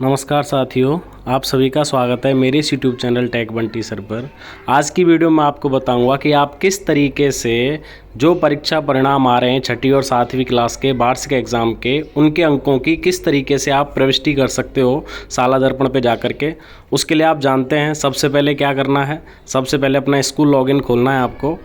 नमस्कार साथियों, आप सभी का स्वागत है मेरे इस YouTube channel tech Bunty sir पर। आज की वीडियो में आपको बताऊंगा कि आप किस तरीके से जो परीक्षा परिणाम आ रहे हैं छठी और सातवीं क्लास के वार्षिक एग्ज़ाम के, उनके अंकों की किस तरीके से आप प्रविष्टि कर सकते हो साला दर्पण पे जा कर के। उसके लिए आप जानते हैं सबसे पहले क्या करना है। सबसे पहले अपना स्कूल लॉगिन खोलना है आपको,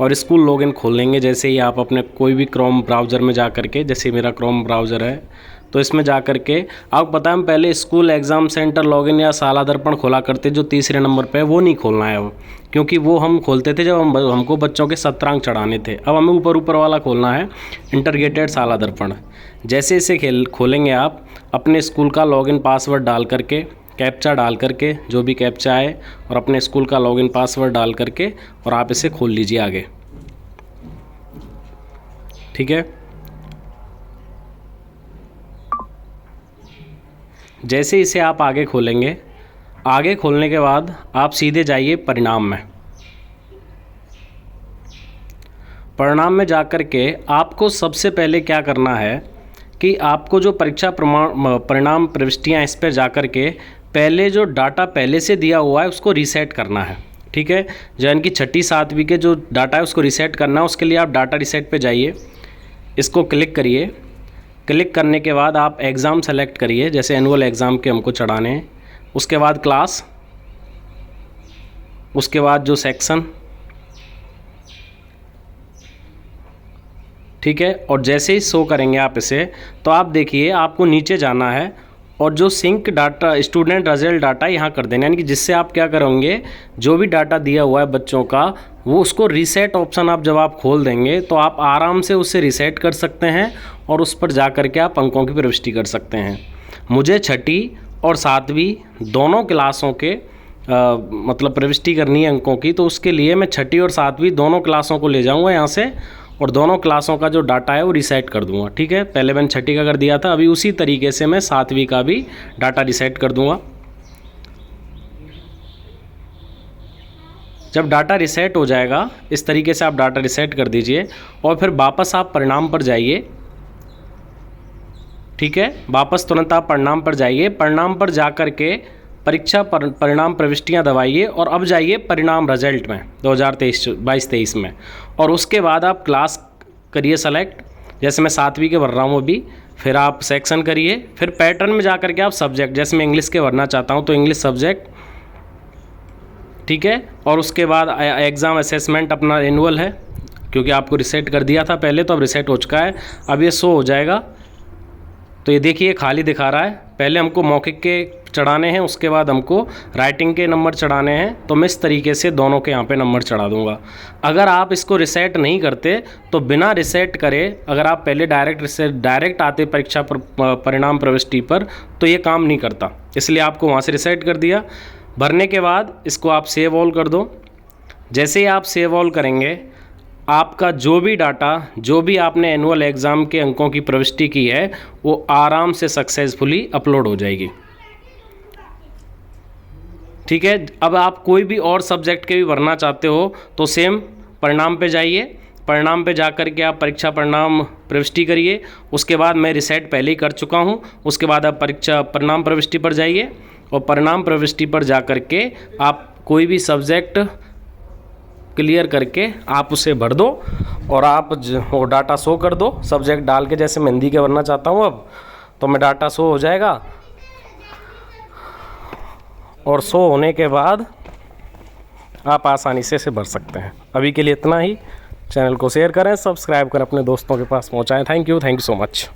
और स्कूल लॉगिन खोलेंगे जैसे ही आप अपने कोई भी क्रोम ब्राउज़र में जा कर के, जैसे मेरा क्रोम ब्राउज़र है तो इसमें जा कर के आपको पता है हम पहले स्कूल एग्ज़ाम सेंटर लॉगिन या साला दर्पण खोला करते जो तीसरे नंबर पे, वो नहीं खोलना है वो, क्योंकि वो हम खोलते थे जब हमको बच्चों के सत्रांक चढ़ाने थे। अब हमें ऊपर वाला खोलना है, इंटरग्रेटेड साला दर्पण। जैसे इसे खोलेंगे आप अपने स्कूल का लॉगिन पासवर्ड डाल करके, कैप्चा डाल करके, जो भी कैप्चा है, और अपने स्कूल का लॉगिन पासवर्ड डाल करके और आप इसे खोल लीजिए आगे। ठीक है, जैसे इसे आप आगे खोलेंगे, आगे खोलने के बाद आप सीधे जाइए परिणाम में। परिणाम में जाकर के आपको सबसे पहले क्या करना है कि आपको जो परीक्षा परिणाम प्रविष्टियाँ, इस पर जाकर के पहले जो डाटा पहले से दिया हुआ है उसको रीसेट करना है। ठीक है, जैन की छठी सातवीं के जो डाटा है उसको रीसेट करना है। उसके लिए आप डाटा रीसेट पे जाइए, इसको क्लिक करिए। क्लिक करने के बाद आप एग्ज़ाम सेलेक्ट करिए, जैसे एनुअल एग्ज़ाम के हमको चढ़ाने हैं। उसके बाद क्लास, उसके बाद जो सेक्शन, ठीक है। और जैसे ही शो करेंगे आप इसे, तो आप देखिए आपको नीचे जाना है और जो sync data, student result data यहाँ कर देना, यानी कि जिससे आप क्या करोगे, जो भी डाटा दिया हुआ है बच्चों का, वो उसको रीसेट ऑप्शन आप जब आप खोल देंगे तो आप आराम से उसे रीसेट कर सकते हैं और उस पर जा कर के आप अंकों की प्रविष्टि कर सकते हैं। मुझे छठी और सातवीं दोनों क्लासों के मतलब प्रविष्टि करनी है अंकों की, तो उसके लिए मैं छठी और सातवीं दोनों क्लासों को ले जाऊँगा यहाँ से और दोनों क्लासों का जो डाटा है वो रीसेट कर दूंगा। ठीक है, पहले मैंने छठी का कर दिया था, अभी उसी तरीके से मैं सातवीं का भी डाटा रीसेट कर दूंगा। जब डाटा रीसेट हो जाएगा, इस तरीके से आप डाटा रीसेट कर दीजिए और फिर वापस आप परिणाम पर जाइए। ठीक है, वापस तुरंत आप परिणाम पर जाइए। परिणाम पर जा कर के परीक्षा परिणाम प्रविष्टियां दबाइए और अब जाइए परिणाम रिजल्ट में 2023 में, और उसके बाद आप क्लास करिए सेलेक्ट, जैसे मैं सातवीं के भर रहा हूँ अभी। फिर आप सेक्शन करिए, फिर पैटर्न में जा कर के आप सब्जेक्ट, जैसे मैं इंग्लिश के भरना चाहता हूँ तो इंग्लिश सब्जेक्ट। ठीक है, और उसके बाद एग्ज़ाम असेसमेंट अपना एनुअल है, क्योंकि आपको रिसेट कर दिया था पहले, तो अब रिसेट हो चुका है। अब ये शो हो जाएगा, तो ये देखिए खाली दिखा रहा है। पहले हमको मौखिक के चढ़ाने हैं, उसके बाद हमको राइटिंग के नंबर चढ़ाने हैं, तो मैं इस तरीके से दोनों के यहाँ पे नंबर चढ़ा दूंगा। अगर आप इसको रिसेट नहीं करते तो बिना रिसेट करे, अगर आप पहले डायरेक्ट आते परीक्षा परिणाम प्रविष्टि पर, तो ये काम नहीं करता, इसलिए आपको वहाँ से रिसेट कर दिया। भरने के बाद इसको आप सेव ऑल कर दो। जैसे ही आप सेव ऑल करेंगे, आपका जो भी डाटा, जो भी आपने एनुअल एग्ज़ाम के अंकों की प्रविष्टि की है, वो आराम से सक्सेसफुली अपलोड हो जाएगी। ठीक है, अब आप कोई भी और सब्जेक्ट के भी भरना चाहते हो तो सेम परिणाम पे जाइए। परिणाम पे जा कर के आप परीक्षा परिणाम प्रविष्टि करिए। उसके बाद मैं रिसेट पहले ही कर चुका हूँ, उसके बाद आप परीक्षा परिणाम प्रविष्टि पर जाइए और परिणाम प्रविष्टि पर जा कर के आप कोई भी सब्जेक्ट क्लियर करके आप उसे भर दो और आप वो डाटा शो कर दो सब्जेक्ट डाल के। जैसे मैं हिंदी के भरना चाहता हूँ अब, तो मैं डाटा शो हो जाएगा, और शो होने के बाद आप आसानी से इसे भर सकते हैं। अभी के लिए इतना ही। चैनल को शेयर करें, सब्सक्राइब करें, अपने दोस्तों के पास पहुँचाएँ। Thank you so much.